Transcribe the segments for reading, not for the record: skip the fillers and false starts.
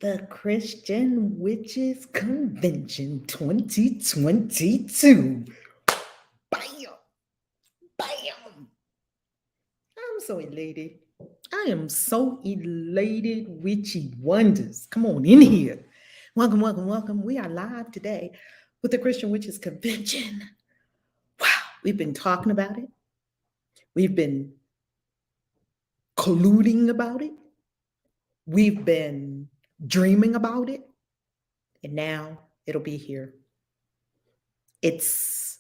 the Christian Witches Convention 2022. Bam! Bam! I'm so elated. I am so elated, witchy wonders. Come on in here. Welcome, welcome, welcome. We are live today with the Christian Witches Convention. Wow, we've been talking about it. We've been colluding about it. We've been dreaming about it. And now it'll be here. It's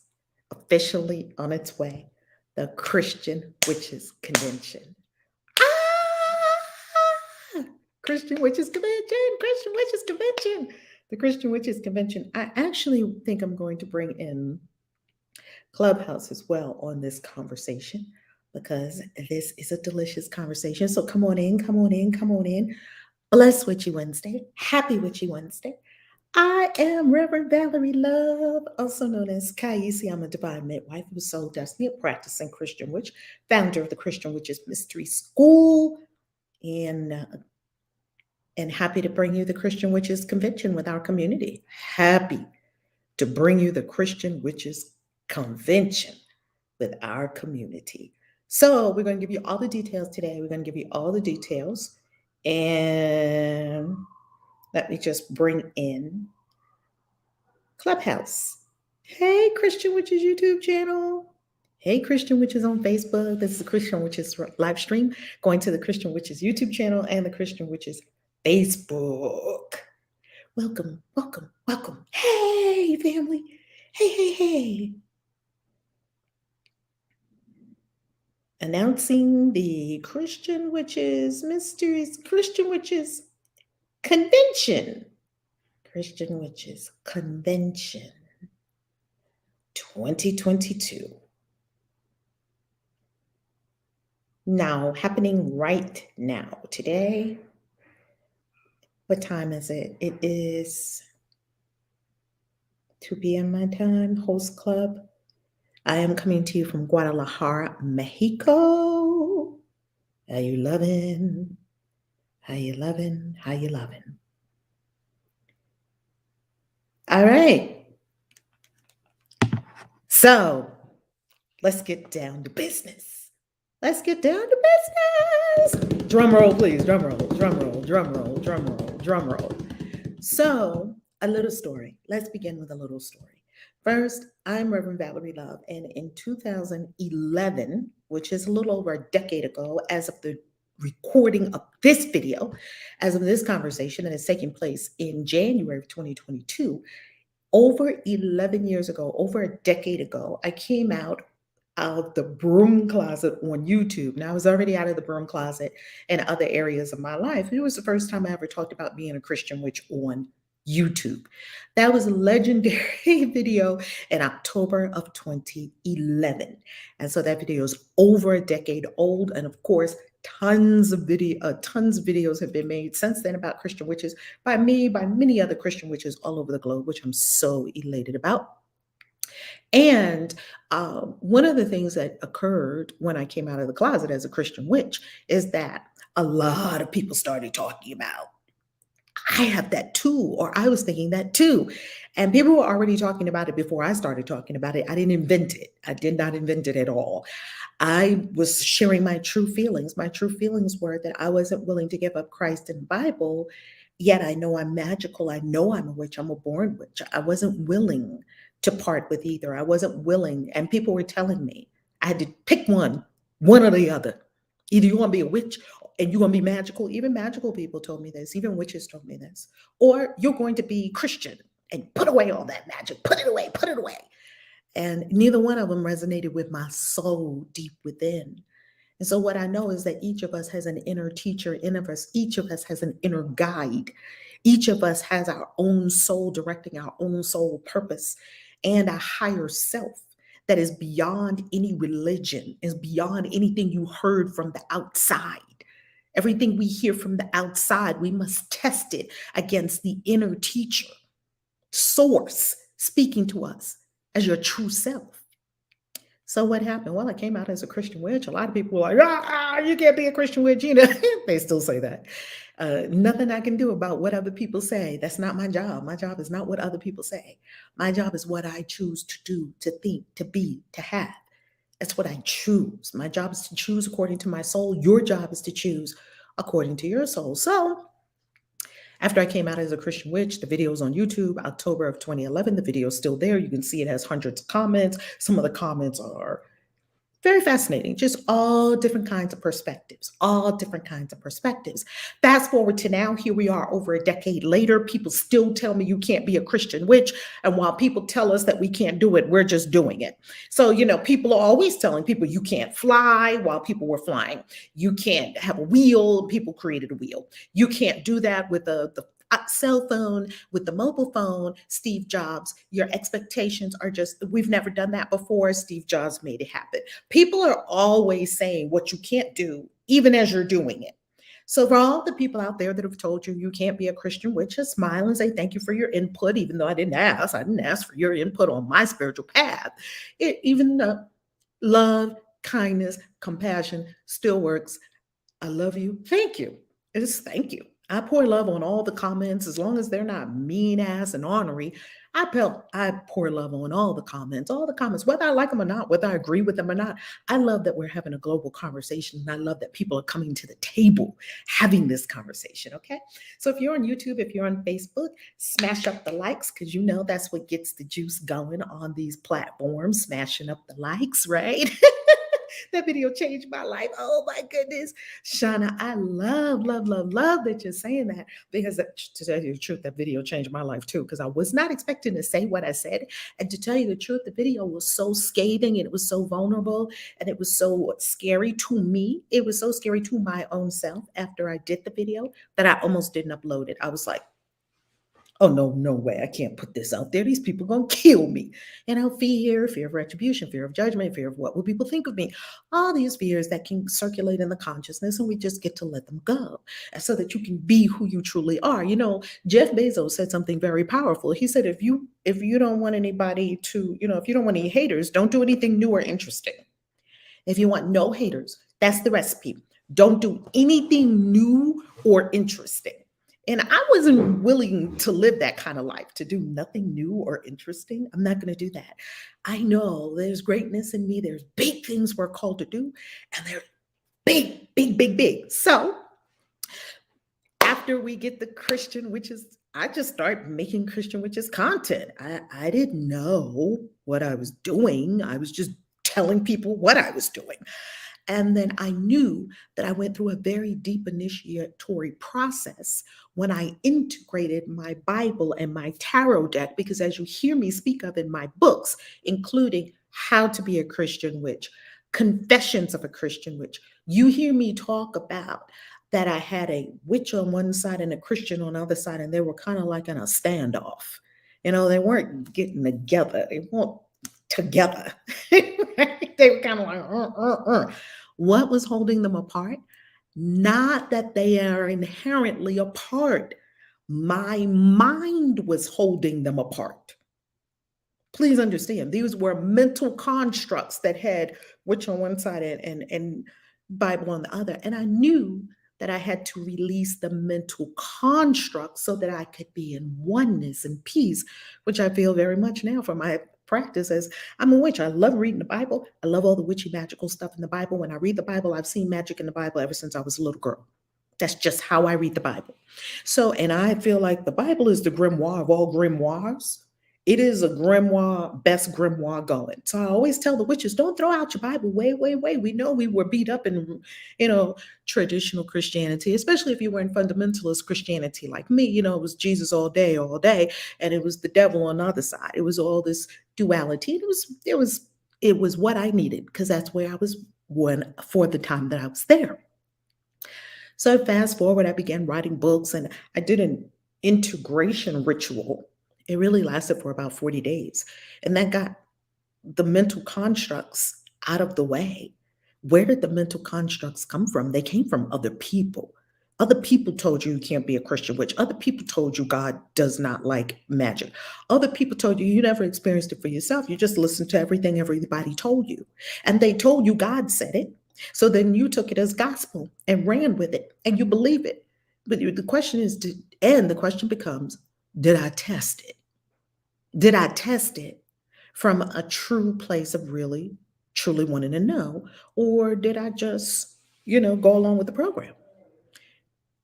officially on its way. The Christian Witches Convention. Ah! Christian Witches Convention, Christian Witches Convention, the Christian Witches Convention. I actually think I'm going to bring in Clubhouse as well on this conversation because this is a delicious conversation. So come on in, come on in, come on in. Bless Witchy Wednesday. Happy Witchy Wednesday. I am Reverend Valerie Love, also known as Kaisi. I'm a divine midwife of soul destiny, a practicing Christian witch, founder of the Christian Witches Mystery School, and happy to bring you the Christian Witches Convention with our community. Happy to bring you the Christian Witches Convention with our community. So we're going to give you all the details today. We're going to give you all the details. And let me just bring in Clubhouse. Hey, Christian Witches YouTube channel. Hey, Christian Witches on Facebook. This is the Christian Witches live stream going to the Christian Witches YouTube channel and the Christian Witches Facebook. Welcome, welcome, welcome. Hey, family. Hey, hey, hey. Announcing the Christian Witches Mysteries, Christian Witches Convention. Christian Witches Convention 2022. Now, happening right now, today. What time is it? It is 2 p.m. my time, host club. I am coming to you from Guadalajara, Mexico. How you loving? How you loving? How you loving? All right. So let's get down to business. Let's get down to business. Drum roll, please. Drum roll, drum roll, drum roll, drum roll, drum roll. So, a little story. Let's begin with a little story. First, I'm Reverend Valerie Love, and in 2011, which is a little over a decade ago, as of the recording of this video, as of this conversation that is taking place in January of 2022, over 11 years ago, over a decade ago, I came out of the broom closet on YouTube. Now, I was already out of the broom closet in other areas of my life. It was the first time I ever talked about being a Christian witch on YouTube. That was a legendary video in October of 2011. And so that video is over a decade old. And of course, tons of videos have been made since then about Christian witches by me, by many other Christian witches all over the globe, which I'm so elated about. And one of the things that occurred when I came out of the closet as a Christian witch is that a lot of people started talking about, I have that too, or I was thinking that too. And people were already talking about it before I started talking about it. I didn't invent it. I did not invent it at all. I was sharing my true feelings. My true feelings were that I wasn't willing to give up Christ and the Bible, yet I know I'm magical. I know I'm a witch. I'm a born witch. I wasn't willing to part with either. I wasn't willing. And people were telling me I had to pick one or the other. Either you want to be a witch and you're going to be magical. Even magical people told me this. Even witches told me this. Or you're going to be Christian and put away all that magic. Put it away. Put it away. And neither one of them resonated with my soul deep within. And so what I know is that each of us has an inner teacher in of us. Each of us has an inner guide. Each of us has our own soul directing our own soul purpose and a higher self that is beyond any religion, is beyond anything you heard from the outside. Everything we hear from the outside, we must test it against the inner teacher, source speaking to us as your true self. So what happened? Well, I came out as a Christian witch. A lot of people were like, you can't be a Christian witch, you know. They still say that. Nothing I can do about what other people say. That's not my job. My job is not what other people say. My job is what I choose to do, to think, to be, to have. That's what I choose. My job is to choose according to my soul. Your job is to choose according to your soul. So, after I came out as a Christian witch, the video is on YouTube, October of 2011. The video is still there. You can see it has hundreds of comments. Some of the comments are very fascinating. Just all different kinds of perspectives, all different kinds of perspectives. Fast forward to now, here we are over a decade later. People still tell me you can't be a Christian witch. And while people tell us that we can't do it, we're just doing it. So, people are always telling people you can't fly while people were flying. You can't have a wheel. People created a wheel. You can't do that with the cell phone, with the mobile phone. Steve Jobs, your expectations are just, we've never done that before. Steve Jobs made it happen. People are always saying what you can't do, even as you're doing it. So for all the people out there that have told you you can't be a Christian witch, just smile and say thank you for your input, even though I didn't ask. I didn't ask for your input on my spiritual path. Even though love, kindness, compassion still works. I love you. Thank you. It is thank you. I pour love on all the comments as long as they're not mean ass and ornery. I pour love on all the comments, whether I like them or not, whether I agree with them or not. I love that we're having a global conversation, and I love that people are coming to the table having this conversation. Okay, so if you're on YouTube, if you're on Facebook, smash up the likes because that's what gets the juice going on these platforms. Smashing up the likes, right? That video changed my life. Oh my goodness. Shauna, I love, love, love, love that you're saying that because to tell you the truth, that video changed my life too because I was not expecting to say what I said. And to tell you the truth, the video was so scathing and it was so vulnerable and it was so scary to me. It was so scary to my own self after I did the video that I almost didn't upload it. I was like, oh no way, I can't put this out there. These people are gonna kill me. Fear of retribution, fear of judgment, fear of what will people think of me. All these fears that can circulate in the consciousness, and we just get to let them go so that you can be who you truly are. Jeff Bezos said something very powerful. He said, if you don't want anybody to, if you don't want any haters, don't do anything new or interesting. If you want no haters, that's the recipe. Don't do anything new or interesting. And I wasn't willing to live that kind of life, to do nothing new or interesting. I'm not going to do that. I know there's greatness in me. There's big things we're called to do, and they're big, big, big, big. So after we get the Christian witches, I just start making Christian witches content. I didn't know what I was doing. I was just telling people what I was doing. And then I knew that I went through a very deep initiatory process when I integrated my Bible and my tarot deck, because as you hear me speak of in my books, including How to Be a Christian Witch, Confessions of a Christian Witch, you hear me talk about that I had a witch on one side and a Christian on the other side, and they were kind of like in a standoff. They weren't getting together. They weren't together. They were kind of like, What was holding them apart? Not that they are inherently apart. My mind was holding them apart. Please understand, these were mental constructs that had witch on one side and Bible on the other. And I knew that I had to release the mental construct so that I could be in oneness and peace, which I feel very much now for my practice as I'm a witch. I love reading the Bible. I love all the witchy magical stuff in the Bible. When I read the Bible, I've seen magic in the Bible ever since I was a little girl. That's just how I read the Bible. So, and I feel like the Bible is the grimoire of all grimoires. It is a grimoire, best grimoire going. So I always tell the witches, don't throw out your Bible. Wait. We know we were beat up in, traditional Christianity, especially if you were in fundamentalist Christianity like me. It was Jesus all day, and it was the devil on the other side. It was all this duality. It was what I needed because that's where I was for the time that I was there. So fast forward, I began writing books and I did an integration ritual. It really lasted for about 40 days. And that got the mental constructs out of the way. Where did the mental constructs come from? They came from other people. Other people told you can't be a Christian witch. Other people told you God does not like magic. Other people told you never experienced it for yourself. You just listened to everything everybody told you. And they told you God said it. So then you took it as gospel and ran with it and you believe it. But the question is, and the question becomes, did I test it? Did I test it from a true place of really, truly wanting to know? Or did I just, go along with the program?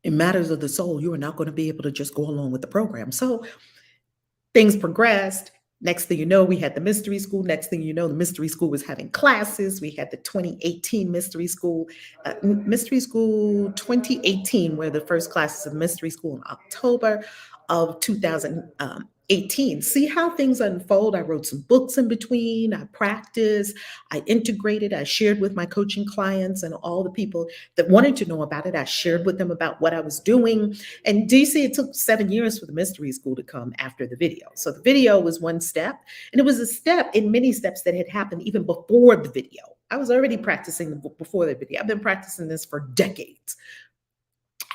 In matters of the soul, you are not going to be able to just go along with the program. So things progressed. Next thing you know, we had the mystery school. Next thing you know, the mystery school was having classes. We had the 2018 mystery school 2018, where the first classes of mystery school in October of 2018. See how things unfold. I wrote some books in between. I practiced. I integrated. I shared with my coaching clients and all the people that wanted to know about it. I shared with them about what I was doing. And DC, it took 7 years for the mystery school to come after the video. So the video was one step, and it was a step in many steps that had happened even before the video. I was already practicing before the video. I've been practicing this for decades.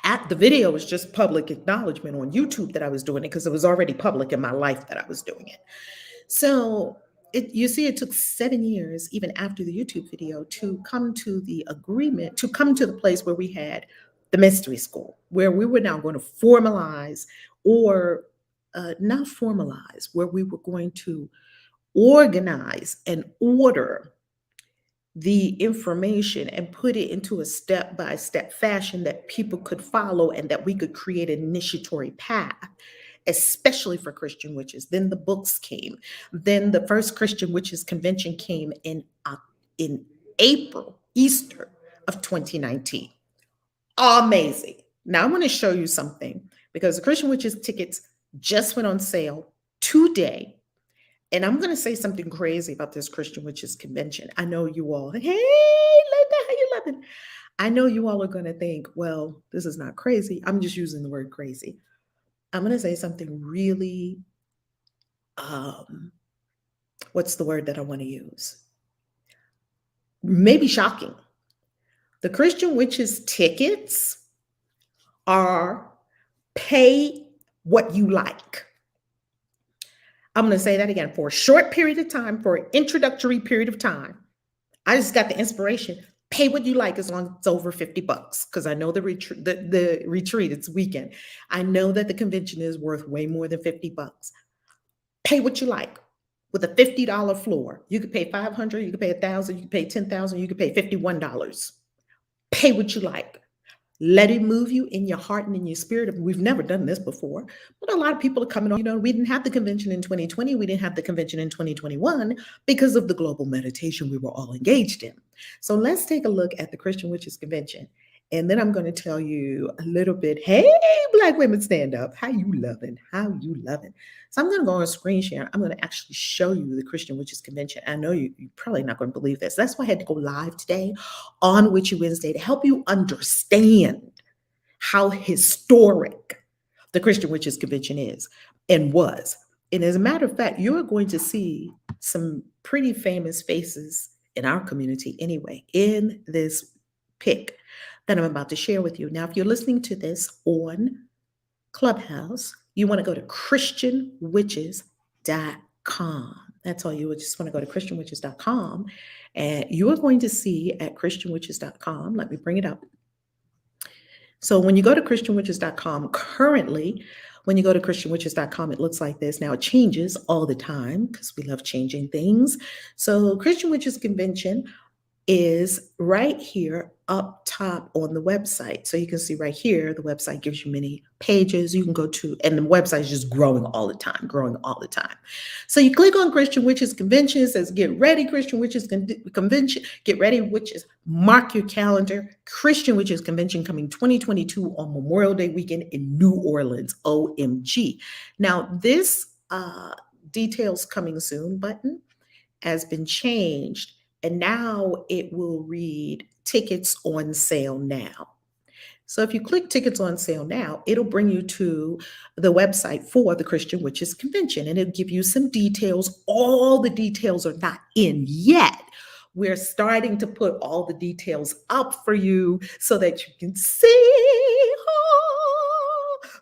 At the video was just public acknowledgement on YouTube that I was doing it, because it was already public in my life that I was doing it. So you see, it took 7 years, even after the YouTube video, to come to the agreement, to come to the place where we had the mystery school, where we were now going to formalize, or not formalize, where we were going to organize and order the information and put it into a step-by-step fashion that people could follow, and that we could create an initiatory path, especially for Christian witches. Then the books came. Then the first Christian Witches Convention came in April, Easter of 2019. Amazing. Now I want to show you something, because the Christian Witches tickets just went on sale today. And I'm going to say something crazy about this Christian Witches Convention. I know you all, hey, Linda, how you loving? I know you all are going to think, well, this is not crazy. I'm just using the word crazy. I'm going to say something really, what's the word that I want to use? Maybe shocking. The Christian Witches tickets are pay what you like. I'm going to say that again. For a short period of time, for an introductory period of time, I just got the inspiration. Pay what you like as long as it's over $50, because I know the retreat, it's weekend. I know that the convention is worth way more than $50. Pay what you like. With a $50 floor, you could pay $500, you could pay $1,000, you could pay $10,000, you could pay $51. Pay what you like. Let it move you in your heart and in your spirit. We've never done this before, but a lot of people are coming on. We didn't have the convention in 2020. We didn't have the convention in 2021 because of the global meditation we were all engaged in. So let's take a look at the Christian Witches Convention. And then I'm going to tell you a little bit. Hey, Black women, stand up. How you loving? How you loving? So I'm going to go on screen share. I'm going to actually show you the Christian Witches Convention. I know you're probably not going to believe this. That's why I had to go live today on Witchy Wednesday, to help you understand how historic the Christian Witches Convention is and was. And as a matter of fact, you're going to see some pretty famous faces in our community anyway in this pic that I'm about to share with you. Now, if you're listening to this on Clubhouse, you want to go to christianwitches.com. That's all. You would just want to go to christianwitches.com, and you are going to see at christianwitches.com, let me bring it up. So when you go to christianwitches.com, currently, when you go to christianwitches.com, it looks like this. Now it changes all the time because we love changing things. So Christian Witches Convention is right here up top on the website. So you can see right here, the website gives you many pages you can go to, and the website is just growing all the time, growing all the time. So you click on Christian Witches Convention, it says, get ready, Christian Witches Convention, get ready, witches, mark your calendar. Christian Witches Convention coming 2022 on Memorial Day weekend in New Orleans, OMG. Now this details coming soon button has been changed, and now it will read tickets on sale now. So if you click tickets on sale now, it'll bring you to the website for the Christian Witches Convention, and it'll give you some details. All the details are not in yet. We're starting to put all the details up for you so that you can see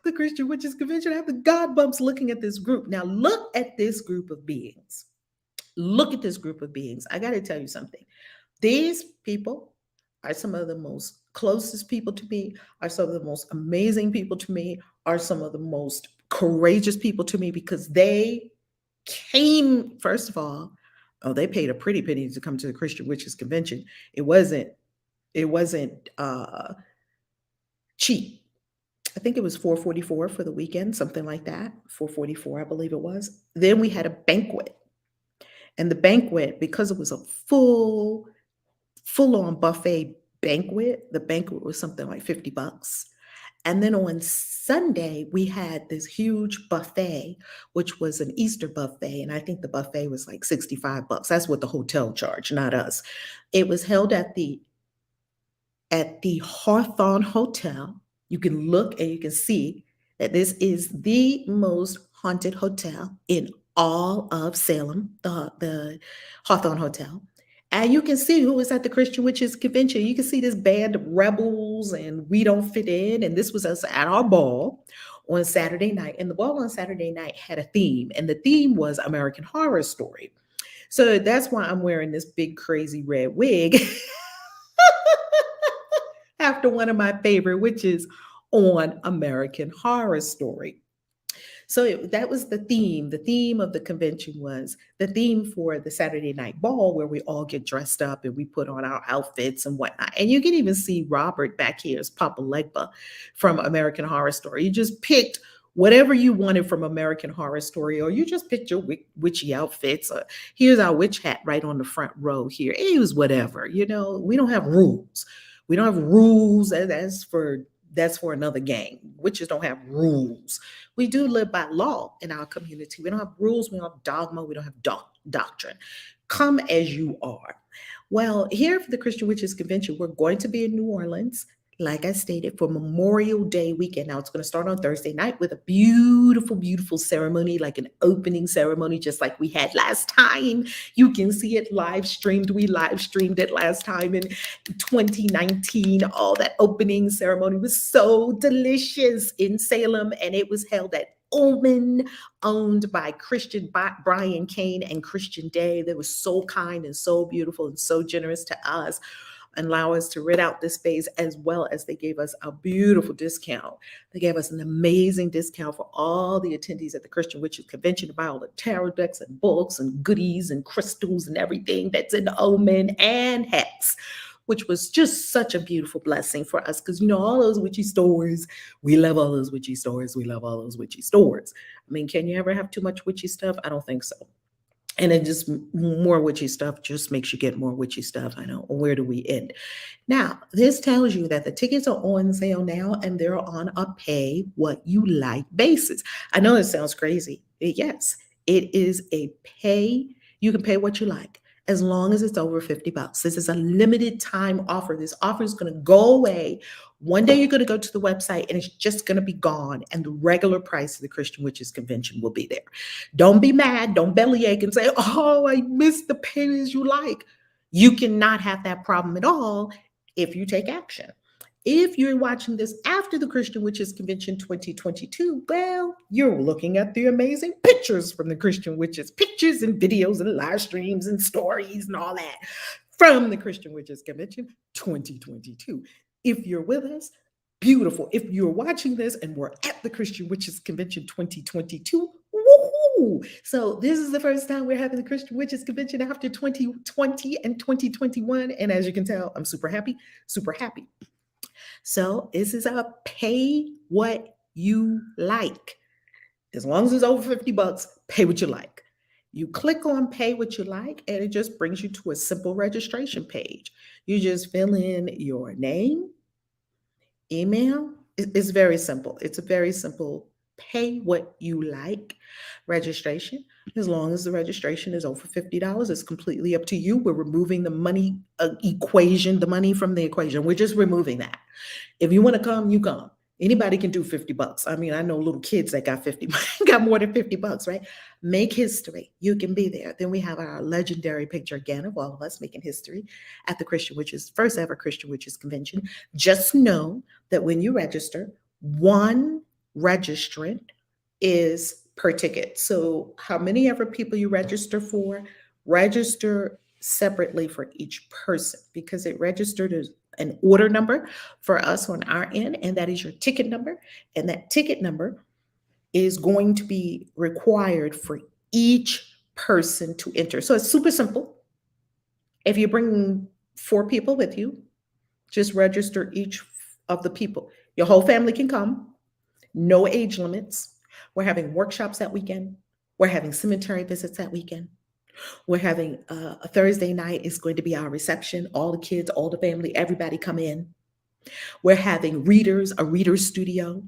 the Christian Witches Convention. I have the God bumps looking at this group. Now look at this group of beings. Look at this group of beings. I got to tell you something. These people are some of the most closest people to me, are some of the most amazing people to me, are some of the most courageous people to me, because they came, first of all, oh, they paid a pretty penny to come to the Christian Witches Convention. It wasn't, it wasn't cheap. I think it was 444 for the weekend, something like that. 444, I believe it was. Then we had a banquet. And the banquet, because it was a full on buffet banquet, the banquet was something like $50. And then on Sunday, we had this huge buffet, which was an Easter buffet. And I think the buffet was like $65. That's what the hotel charged, not us. It was held at the Hawthorne Hotel. You can look and you can see that this is the most haunted hotel in all of Salem, the Hawthorne Hotel. And you can see who was at the Christian Witches Convention. You can see this band of rebels, and we don't fit in. And this was us at our ball on Saturday night. And the ball on Saturday night had a theme, and the theme was American Horror Story. So that's why I'm wearing this big, crazy red wig after one of my favorite witches on American Horror Story. So that was the theme. The theme of the convention was the theme for the Saturday night ball, where we all get dressed up and we put on our outfits and whatnot. And you can even see Robert back here as Papa Legba from American Horror Story. You just picked whatever you wanted from American Horror Story, or you just picked your witchy outfits. Here's our witch hat right on the front row here. It was whatever. We don't have rules. We don't have rules. That's for another game. Witches don't have rules. We do live by law in our community. We don't have rules. We don't have dogma. We don't have doctrine. Come as you are. Well, here for the Christian Witches Convention, we're going to be in New Orleans, like I stated, for Memorial Day weekend. Now, it's going to start on Thursday night with a beautiful, beautiful ceremony, like an opening ceremony, just like we had last time. You can see it live streamed. We live streamed it last time in 2019. All that opening ceremony was so delicious in Salem, and it was held at Omen, owned by Christian Brian Kane and Christian Day. They were so kind and so beautiful and so generous to us, and allow us to rent out this space, as well as they gave us a beautiful discount. They gave us an amazing discount for all the attendees at the Christian Witches Convention to buy all the tarot decks and books and goodies and crystals and everything that's in the Omen and hats, which was just such a beautiful blessing for us, because all those witchy stores, we love all those witchy stores. We love all those witchy stores. I mean, can you ever have too much witchy stuff? I don't think so. And then just more witchy stuff just makes you get more witchy stuff. I know. Where do we end? Now, this tells you that the tickets are on sale now, and they're on a pay what you like basis. I know it sounds crazy. Yes, it is a pay. You can pay what you like, as long as it's over $50. This is a limited time offer. This offer is going to go away. One day you're going to go to the website and it's just going to be gone, and the regular price of the Christian Witches Convention will be there. Don't be mad. Don't bellyache and say, oh, I missed the pay as you like. You cannot have that problem at all if you take action. If you're watching this after the Christian Witches Convention 2022, well, you're looking at the amazing pictures from the Christian Witches, pictures and videos and live streams and stories and all that from the Christian Witches Convention 2022. If you're with us, beautiful. If you're watching this and we're at the Christian Witches Convention 2022, woohoo! So this is the first time we're having the Christian Witches Convention after 2020 and 2021. And as you can tell, I'm super happy, super happy. So this is a pay what you like. As long as it's over $50, pay what you like. You click on pay what you like, and it just brings you to a simple registration page. You just fill in your name, email. It's very simple. It's a very simple pay what you like registration. As long as the registration is over $50, it's completely up to you. We're removing the money equation, the money from the equation. We're just removing that. If you want to come, you come. Anybody can do $50. I mean, I know little kids that got got more than $50, right? Make history. You can be there. Then we have our legendary picture again of all of us making history at the Christian Witches, first ever Christian Witches Convention. Just know that when you register, one registrant is per ticket. So how many ever people you register separately for each person, because it registered as an order number for us on our end, and that is your ticket number. And that ticket number is going to be required for each person to enter. So it's super simple. If you're bringing 4 people with you, just register each of the people. Your whole family can come, no age limits. We're having workshops that weekend. We're having cemetery visits that weekend. We're having a Thursday night is going to be our reception. All the kids, all the family, everybody come in. We're having readers, a reader studio.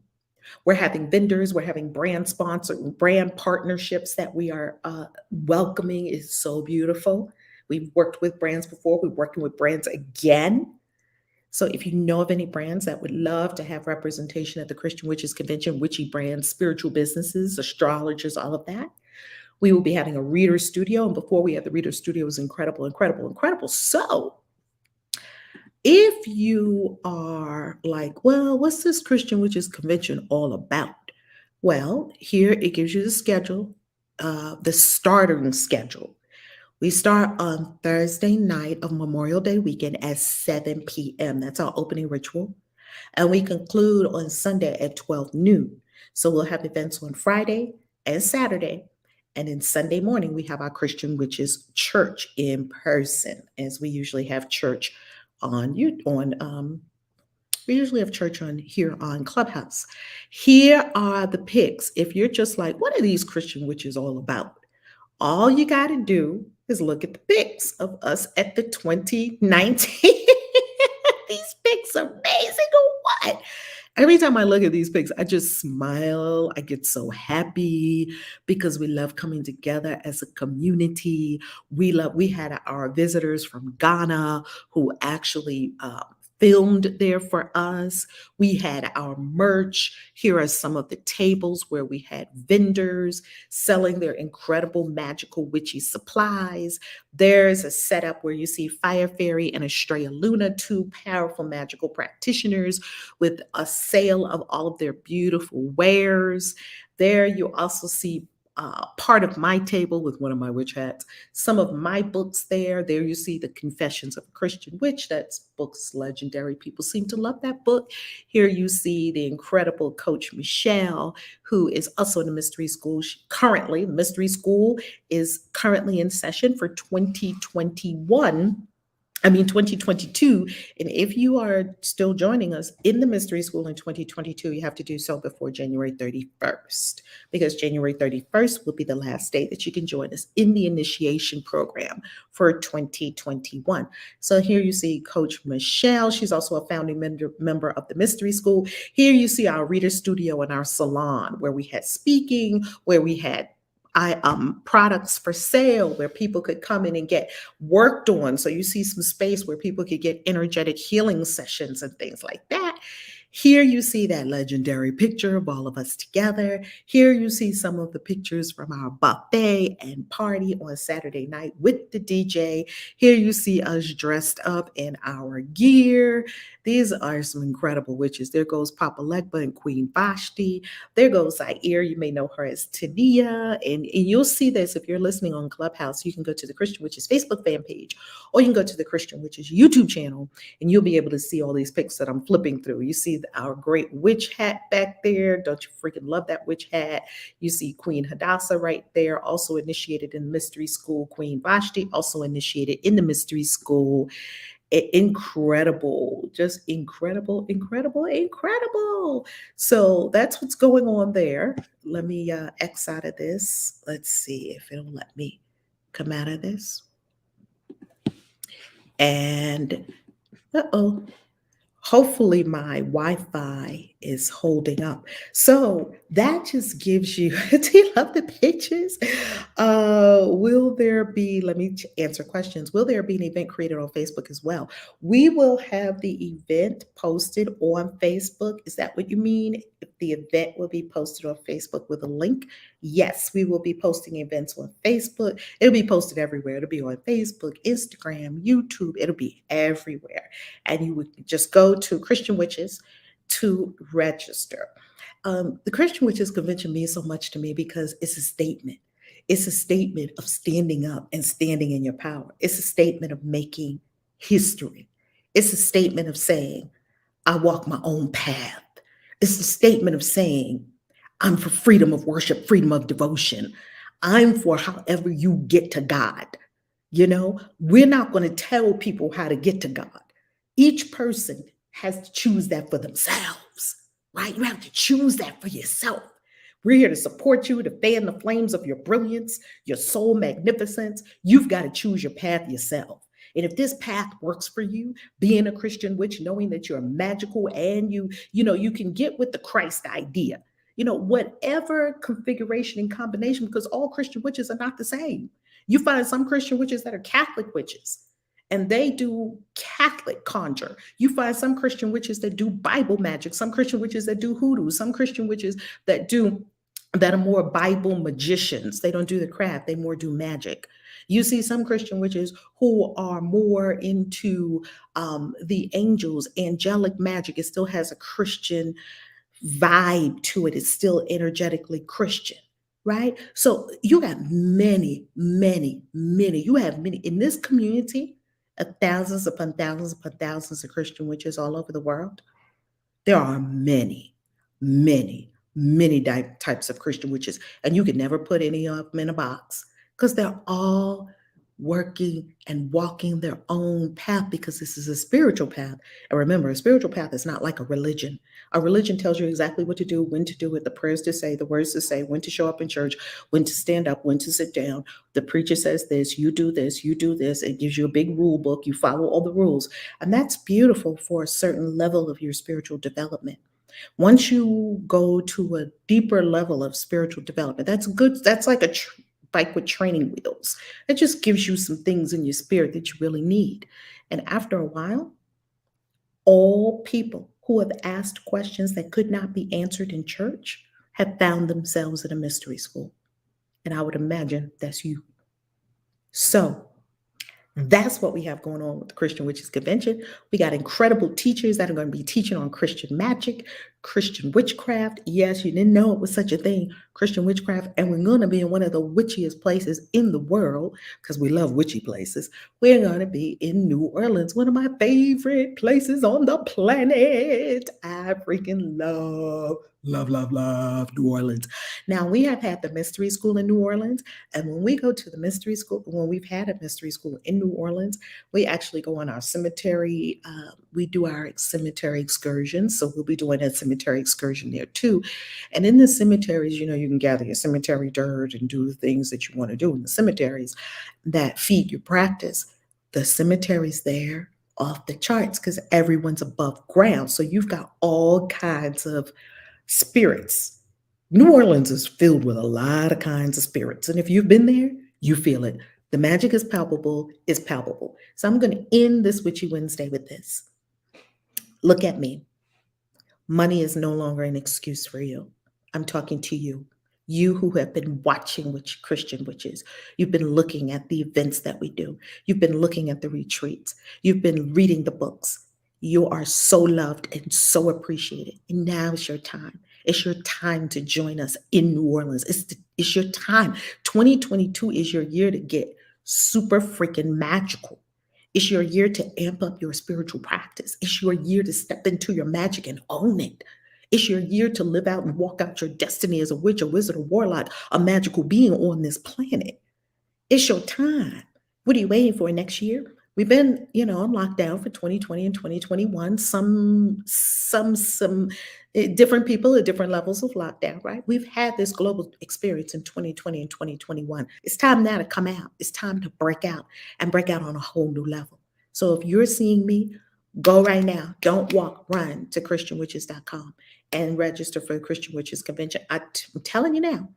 We're having vendors. We're having brand sponsored, brand partnerships that we are welcoming. It's so beautiful. We've worked with brands before. We're working with brands again. So if you know of any brands that would love to have representation at the Christian Witches Convention, witchy brands, spiritual businesses, astrologers, all of that, we will be having a reader studio. And before we had the reader studio, it was incredible, incredible, incredible. So if you are like, well, what's this Christian Witches Convention all about? Well, here it gives you the schedule, the starting schedule. We start on Thursday night of Memorial Day weekend at 7 p.m. That's our opening ritual. And we conclude on Sunday at 12 noon. So we'll have events on Friday and Saturday. And then Sunday morning, we have our Christian Witches Church in person, as we usually have church we usually have church on here on Clubhouse. Here are the pics. If you're just like, what are these Christian witches all about? All you got to do is look at the pics of us at the 2019. These pics are amazing or what? Every time I look at these pics, I just smile. I get so happy because we love coming together as a community. We had our visitors from Ghana who actually filmed there for us. We had our merch. Here are some of the tables where we had vendors selling their incredible magical witchy supplies. There's a setup where you see Fire Fairy and Estrella Luna, 2 powerful magical practitioners, with a sale of all of their beautiful wares. There you also see part of my table with one of my witch hats, some of my books there. There you see the Confessions of a Christian Witch. That's books legendary. People seem to love that book. Here you see the incredible Coach Michelle, who is also in the mystery school. Currently, mystery school is currently in session for 2022. And if you are still joining us in the mystery school in 2022, you have to do so before January 31st, because January 31st will be the last day that you can join us in the initiation program for 2021. So here you see Coach Michelle. She's also a founding member of the mystery school. Here you see our reader studio and our salon, where we had speaking, where we had products for sale, where people could come in and get worked on. So you see some space where people could get energetic healing sessions and things like that. Here you see that legendary picture of all of us together. Here you see some of the pictures from our buffet and party on Saturday night with the DJ. Here you see us dressed up in our gear. These are some incredible witches. There goes Papa Legba and Queen Vashti. There goes Zaire. You may know her as Tania. And you'll see this if you're listening on Clubhouse. You can go to the Christian Witches Facebook fan page, or you can go to the Christian Witches YouTube channel, and you'll be able to see all these pics that I'm flipping through. You see our great witch hat back there. Don't you freaking love that witch hat? You see Queen Hadassah right there, also initiated in mystery school. Queen Vashti, also initiated in the mystery school. Incredible, just incredible, incredible, incredible. So that's what's going on there. Let me X out of this. Let's see if it'll let me come out of this. And hopefully my Wi-Fi is holding up. So that just gives you, do you love the pictures? Will there be, let me answer questions. Will there be an event created on Facebook as well? We will have the event posted on Facebook. Is that what you mean? If the event will be posted on Facebook with a link? Yes, we will be posting events on Facebook. It'll be posted everywhere. It'll be on Facebook, Instagram, YouTube. It'll be everywhere. And you would just go to Christian Witches to register. The Christian Witches Convention means so much to me because it's a statement. It's a statement of standing up and standing in your power. It's a statement of making history. It's a statement of saying, I walk my own path. It's a statement of saying, I'm for freedom of worship, freedom of devotion. I'm for however you get to God. You know, we're not going to tell people how to get to God. Each person has to choose that for themselves, right? You have to choose that for yourself. We're here to support you, to fan the flames of your brilliance, your soul magnificence. You've got to choose your path yourself. And if this path works for you, being a Christian witch, knowing that you're magical and you can get with the Christ idea, whatever configuration and combination, because all Christian witches are not the same. You find some Christian witches that are Catholic witches and they do Catholic conjure. You find some Christian witches that do Bible magic, some Christian witches that do hoodoo, some Christian witches that are more Bible magicians. They don't do the craft, they more do magic. You see some Christian witches who are more into the angels, angelic magic. It still has a Christian vibe to it. It's still energetically Christian, right? So you got many, many, many. You have many in this community of thousands upon thousands upon thousands of Christian witches all over the world. There are many, many, many types of Christian witches, and you can never put any of them in a box because they're all working and walking their own path because this is a spiritual path. And remember, a spiritual path is not like a religion. A religion tells you exactly what to do, when to do it, the prayers to say, the words to say, when to show up in church, when to stand up, when to sit down. The preacher says this, you do this, you do this. It gives you a big rule book. You follow all the rules. And that's beautiful for a certain level of your spiritual development. Once you go to a deeper level of spiritual development, that's good. That's like a bike with training wheels. It just gives you some things in your spirit that you really need. And after a while, all people who have asked questions that could not be answered in church have found themselves in a mystery school. And I would imagine that's you. So that's what we have going on with the Christian Witches Convention. We got incredible teachers that are going to be teaching on Christian magic, Christian witchcraft. Yes, you didn't know it was such a thing, Christian witchcraft. And we're going to be in one of the witchiest places in the world because we love witchy places. We're going to be in New Orleans, one of my favorite places on the planet. I freaking love New Orleans. Now, we have had the mystery school in New Orleans. And when we go to the mystery school, when we've had a mystery school in New Orleans, we actually go on our cemetery. We do our cemetery excursions. So we'll be doing a cemetery excursion there too. And in the cemeteries, you can gather your cemetery dirt and do the things that you want to do in the cemeteries that feed your practice. The cemeteries there off the charts because everyone's above ground. So you've got all kinds of spirits. New Orleans is filled with a lot of kinds of spirits. And if you've been there, you feel it. The magic is palpable, it's palpable. So I'm going to end this Witchy Wednesday with this. Look at me. Money is no longer an excuse for you. I'm talking to you. You who have been watching Christian witches. You've been looking at the events that we do. You've been looking at the retreats. You've been reading the books. You are so loved and so appreciated. And now is your time. It's your time to join us in New Orleans. It's your time. 2022 is your year to get super freaking magical. It's your year to amp up your spiritual practice. It's your year to step into your magic and own it. It's your year to live out and walk out your destiny as a witch, a wizard, a warlock, a magical being on this planet. It's your time. What are you waiting for next year? We've been, on lockdown for 2020 and 2021. Some different people at different levels of lockdown, right? We've had this global experience in 2020 and 2021. It's time now to come out. It's time to break out and break out on a whole new level. So if you're seeing me, go right now. Don't walk, run to christianwitches.com and register for the Christian Witches Convention. I'm telling you now,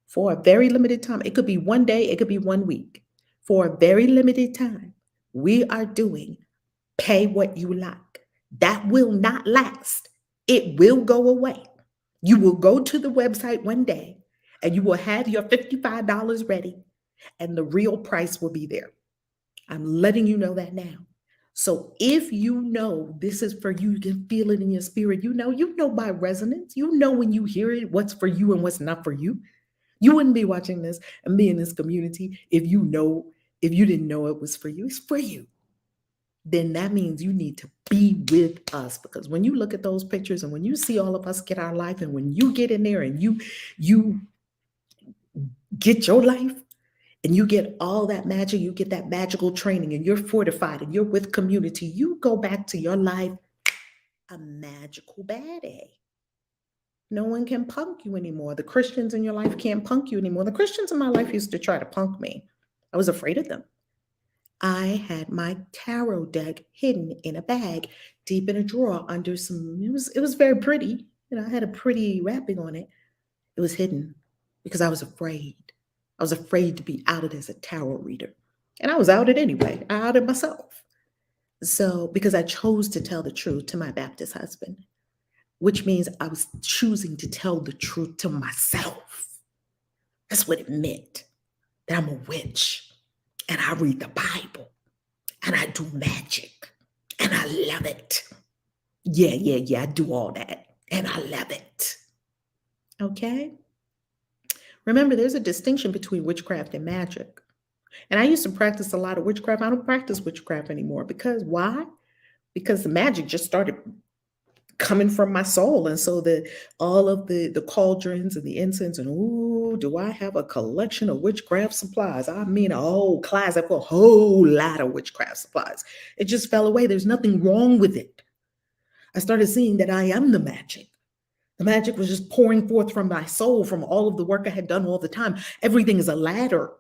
for a very limited time, it could be one day, it could be 1 week. For a very limited time, we are doing pay what you like. That will not last. It will go away. You will go to the website one day and you will have your $55 ready and the real price will be there. I'm letting you know that now. So if you know this is for you, you can feel it in your spirit. You know by resonance. You know when you hear it, what's for you and what's not for you. You wouldn't be watching this and be in this community if you didn't know it was for you. It's for you. then that means you need to be with us. Because when you look at those pictures and when you see all of us get our life, and when you get in there and you get your life and you get all that magic, you get that magical training and you're fortified and you're with community, you go back to your life a magical baddie. No one can punk you anymore. The Christians in your life can't punk you anymore. The Christians in my life used to try to punk me. I was afraid of them. I had my tarot deck hidden in a bag, deep in a drawer under some. It was very pretty. I had a pretty wrapping on it. It was hidden because I was afraid. I was afraid to be outed as a tarot reader, and I was outed anyway. I outed myself. So because I chose to tell the truth to my Baptist husband, which means I was choosing to tell the truth to myself. That's what it meant. That I'm a witch and I read the Bible and I do magic and I love it. Yeah, I do all that and I love it. Okay? Remember, there's a distinction between witchcraft and magic. And I used to practice a lot of witchcraft. I don't practice witchcraft anymore because why? Because the magic just started coming from my soul. And so all of the cauldrons and the incense and ooh, do I have a collection of witchcraft supplies? I mean a whole closet for a whole lot of witchcraft supplies. It just fell away. There's nothing wrong with it. I started seeing that I am the magic. The magic was just pouring forth from my soul, from all of the work I had done all the time. Everything is a ladder.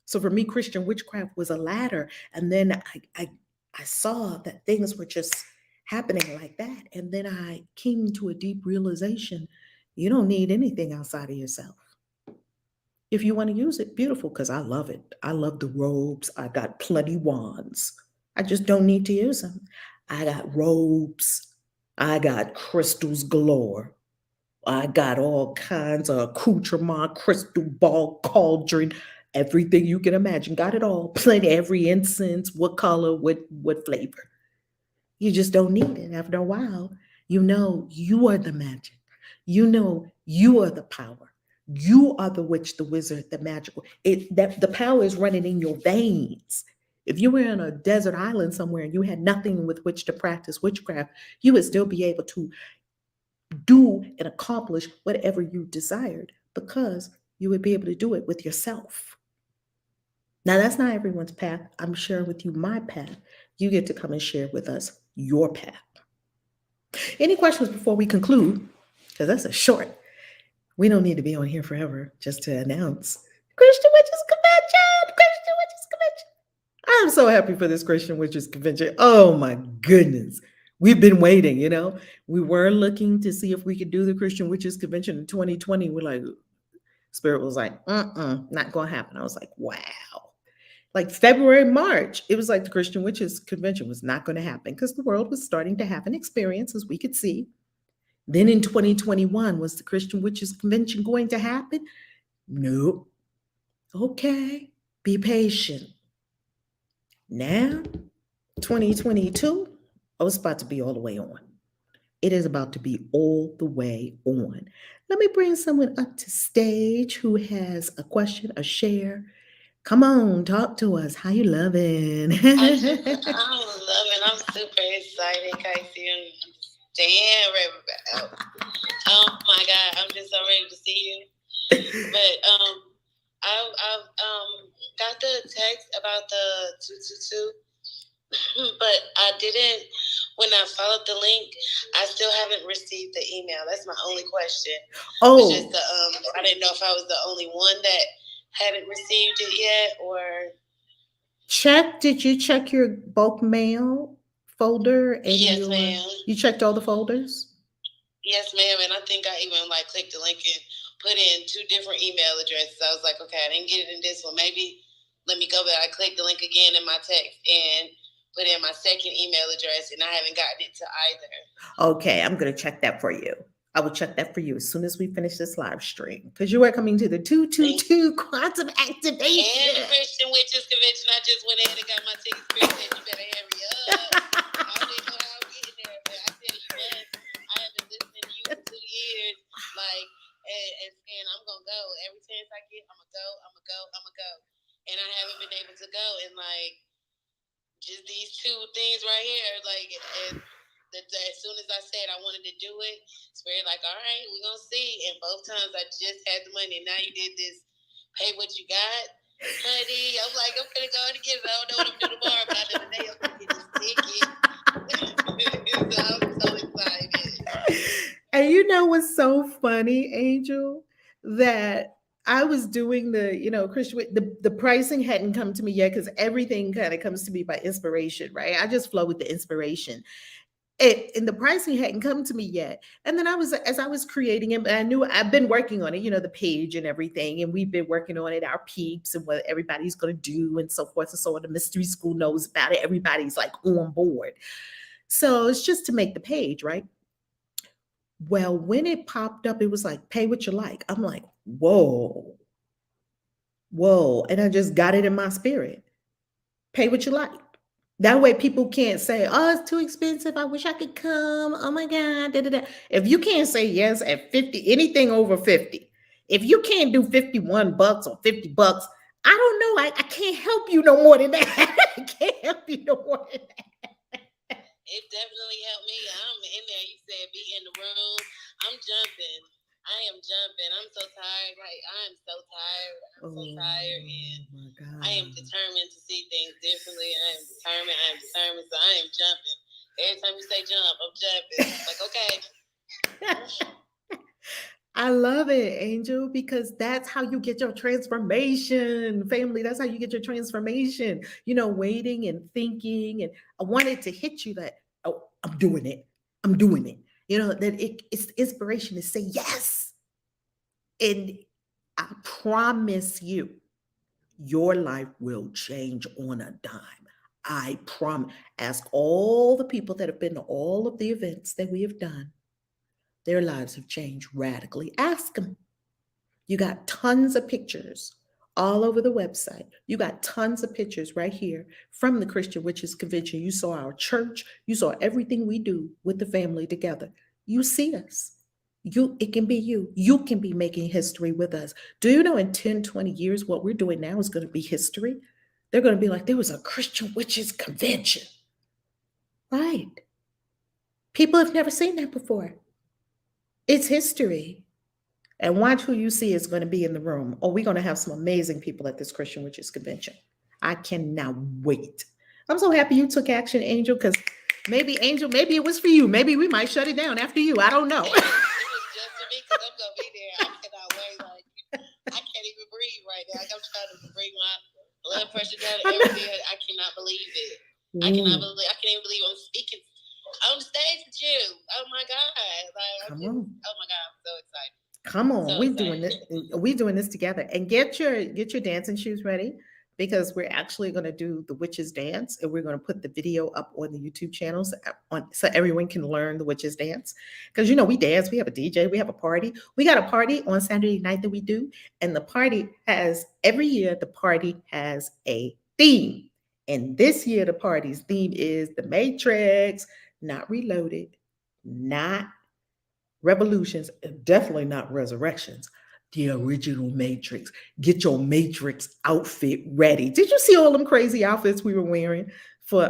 So for me, Christian witchcraft was a ladder. And then I saw that things were just happening like that. And then I came to a deep realization, you don't need anything outside of yourself. If you want to use it, beautiful, because I love it. I love the robes. I got plenty wands. I just don't need to use them. I got robes. I got crystals galore. I got all kinds of accoutrement, crystal ball, cauldron, everything you can imagine. Got it all. Plenty, every incense, what color, what flavor. You just don't need it. After a while, you know you are the magic. You know you are the power. You are the witch, the wizard, the magical. That the power is running in your veins. If you were in a desert island somewhere and you had nothing with which to practice witchcraft, you would still be able to do and accomplish whatever you desired because you would be able to do it with yourself. Now, that's not everyone's path. I'm sharing with you my path. You get to come and share with us your path. Any questions before we conclude? Because that's a short. We don't need to be on here forever just to announce Christian Witches Convention. Christian Witches Convention. I'm so happy for this Christian Witches Convention. Oh my goodness. We've been waiting. We were looking to see if we could do the Christian Witches Convention in 2020. We're like, Spirit was like, not going to happen. I was like, wow. Like February, March, it was like the Christian Witches Convention was not going to happen because the world was starting to have an experience, as we could see. Then in 2021, was the Christian Witches Convention going to happen? Nope. Okay, be patient. Now, 2022, oh, it's about to be all the way on. It is about to be all the way on. Let me bring someone up to stage who has a question, a share. Come on, talk to us. How you loving? I'm loving. I'm super excited, Casey. I'm damn ready about. Oh my God, I'm just so ready to see you. But I've got the text about the 222. But I didn't. When I followed the link, I still haven't received the email. That's my only question. Oh, just I didn't know if I was the only one that hadn't received it yet, or did you check your bulk mail folder? And yes, ma'am. You checked all the folders? Yes, ma'am. And I think I even clicked the link and put in 2 different email addresses. I was like, okay, I didn't get it in this one. Maybe let me go back. I clicked the link again in my text and put in my second email address, and I haven't gotten it to either. Okay, I'm going to check that for you. I will check that for you as soon as we finish this live stream because you are coming to the 222 Quantum Activation. And the Christian Witches Convention. I just went ahead and got my tickets. Spirit said you better hurry up. I didn't know how I was getting there, but I tell you what, I have been listening to you for 2 years. And saying I'm going to go. Every chance I get, I'm going to go. And I haven't been able to go. And just these two things right here. Like, as soon as I said I wanted to do it, Spirit like, all right, we're gonna see. And both times I just had the money. Now you did this. Pay what you got, honey. I'm like, I'm gonna go and get it. I don't know what I'm doing tomorrow, but I know today I'm gonna get this ticket. So I'm so excited. And you know what's so funny, Angel? That I was doing Christian, the pricing hadn't come to me yet because everything kind of comes to me by inspiration, right? I just flow with the inspiration. And the pricing hadn't come to me yet. And then as I was creating it, I knew I've been working on it, the page and everything. And we've been working on it, our peeps and what everybody's going to do and so forth and so on. The mystery school knows about it. Everybody's like on board. So it's just to make the page, right? Well, when it popped up, it was like, pay what you like. I'm like, whoa, whoa. And I just got it in my spirit. Pay what you like. That way people can't say, oh, it's too expensive. I wish I could come. Oh my God. Da, da, da. If you can't say yes at 50, anything over 50, if you can't do $51 or $50, I don't know. I can't help you no more than that. I can't help you no more than that. It definitely helped me. I'm in there. You said be in the room. I'm jumping. I am jumping. I'm so tired. Like, I'm so tired. I'm so tired. And my God. I am determined to see things differently. I am determined. So I am jumping. Every time you say jump, I'm jumping. I'm like, okay. I love it, Angel, because that's how you get your transformation, family. That's how you get your transformation, waiting and thinking. And I wanted to hit you that, oh, I'm doing it. I'm doing it. That it's inspiration to say yes. And I promise you, your life will change on a dime. I promise. Ask all the people that have been to all of the events that we have done. Their lives have changed radically. Ask them. You got tons of pictures all over the website. You got tons of pictures right here from the Christian Witches Convention. You saw our church. You saw everything we do with the family together. You see us. It can be you. You can be making history with us. Do you know in 10, 20 years, what we're doing now is going to be history? They're going to be like, there was a Christian Witches Convention. Right. People have never seen that before. It's history. And watch who you see is going to be in the room. Oh, we're going to have some amazing people at this Christian Witches Convention. I cannot wait. I'm so happy you took action, Angel, because maybe it was for you. Maybe we might shut it down after you. I don't know. It was just for me because I'm going to be there. I cannot wait. Like, I can't even breathe right now. Like, I'm trying to bring my blood pressure down and everything. I cannot believe it. I can't even believe I'm speaking on stage with you. Oh my God. Like, oh my God, I'm so excited. Come on, we're doing this together. And get your dancing shoes ready, because we're actually going to do the witches dance, and we're going to put the video up on the YouTube channels so everyone can learn the witches dance. Because we dance, we have a DJ, we have a party. We got a party on Saturday night that we do, and the party has every year the party has a theme. And this year the party's theme is the Matrix, not Reloaded, not Revolutions, definitely not Resurrections. The original Matrix. Get your Matrix outfit ready. Did you see all them crazy outfits we were wearing for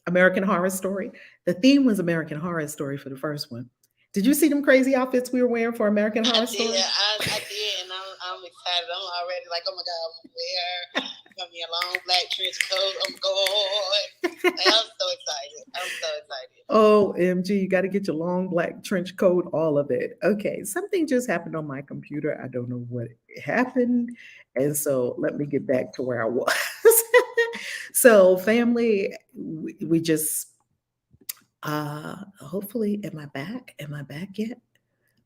American Horror Story? The theme was American Horror Story for the first one. Did you see them crazy outfits we were wearing for American Horror Story? Yeah, I did, and I'm excited. I'm already like, oh my God, I'm gonna wear. Got me a long black trench coat. I'm going. Like, I'm so excited. OMG, you got to get your long black trench coat, all of it. Okay, something just happened on my computer. I don't know what happened. And so let me get back to where I was. So, family, we just, hopefully, am I back? Am I back yet?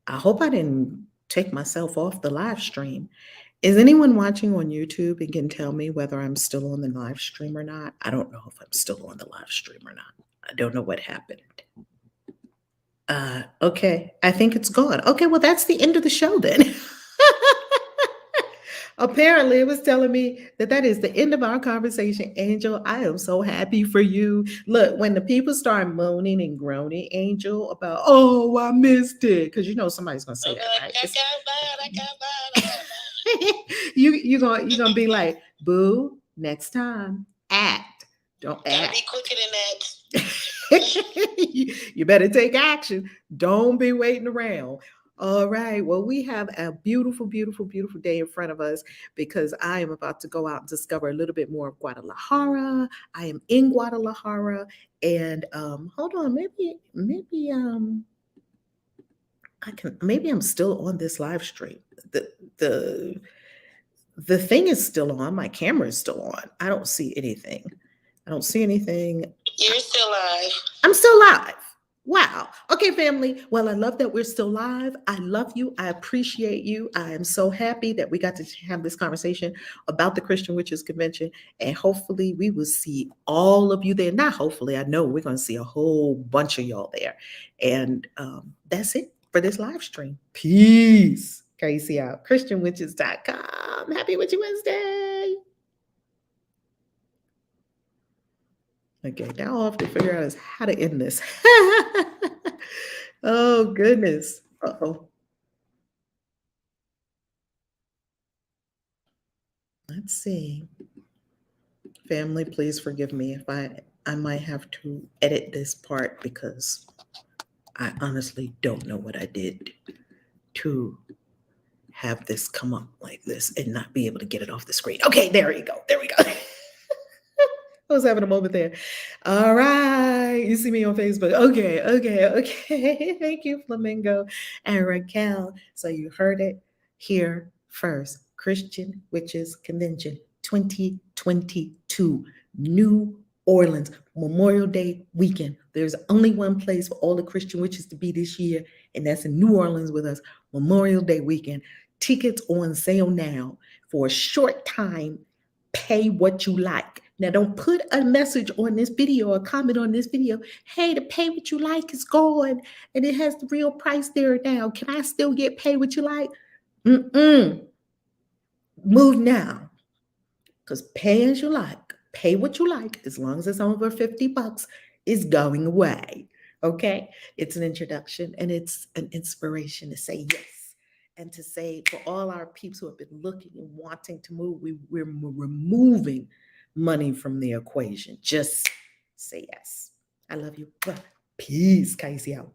I hope I didn't take myself off the live stream. Is anyone watching on YouTube and can tell me whether I'm still on the live stream or not? I don't know if I'm still on the live stream or not. I don't know what happened. Okay, I think it's gone. Okay, well, that's the end of the show then. Apparently, it was telling me that is the end of our conversation. Angel, I am so happy for you. Look, when the people start moaning and groaning, Angel, about, oh, I missed it. Because somebody's going to say that, right? I got bad. You're gonna be like, boo, next time, act. Don't Gotta act. be quicker than that. You better take action. Don't be waiting around. All right. Well, we have a beautiful, beautiful, beautiful day in front of us because I am about to go out and discover a little bit more of Guadalajara. I am in Guadalajara, and hold on, maybe I can maybe I'm still on this live stream. The the the thing is still on. My camera is still on. I don't see anything. I don't see anything. You're still alive. I'm still live. Wow. Okay, family. Well, I love that we're still live. I love you. I appreciate you. I am so happy that we got to have this conversation about the Christian Witches Convention. And hopefully, we will see all of you there. Not hopefully, I know we're going to see a whole bunch of y'all there. And that's it for this live stream. Peace. Casey out. ChristianWitches.com. Happy Witchy Wednesday. Okay, now all I have to figure out is how to end this. Oh, goodness. Uh-oh. Let's see. Family, please forgive me if I might have to edit this part because I honestly don't know what I did to have this come up like this and not be able to get it off the screen. Okay, there you go. There we go. I was having a moment there. All right. You see me on Facebook. Okay. Thank you, Flamingo and Raquel. So you heard it here first. Christian Witches Convention 2022, New Orleans, Memorial Day weekend. There's only one place for all the Christian witches to be this year, and that's in New Orleans with us, Memorial Day weekend. Tickets on sale now for a short time. Pay what you like. Now, don't put a message on this video or comment on this video. Hey, the pay what you like is gone and it has the real price there now. Can I still get pay what you like? Move now. Because pay as you like, pay what you like, as long as it's over $50, is going away. Okay? It's an introduction and it's an inspiration to say yes. And to say for all our peeps who have been looking and wanting to move, we're removing money from the equation. Just say yes. I love you. Peace, Casey out.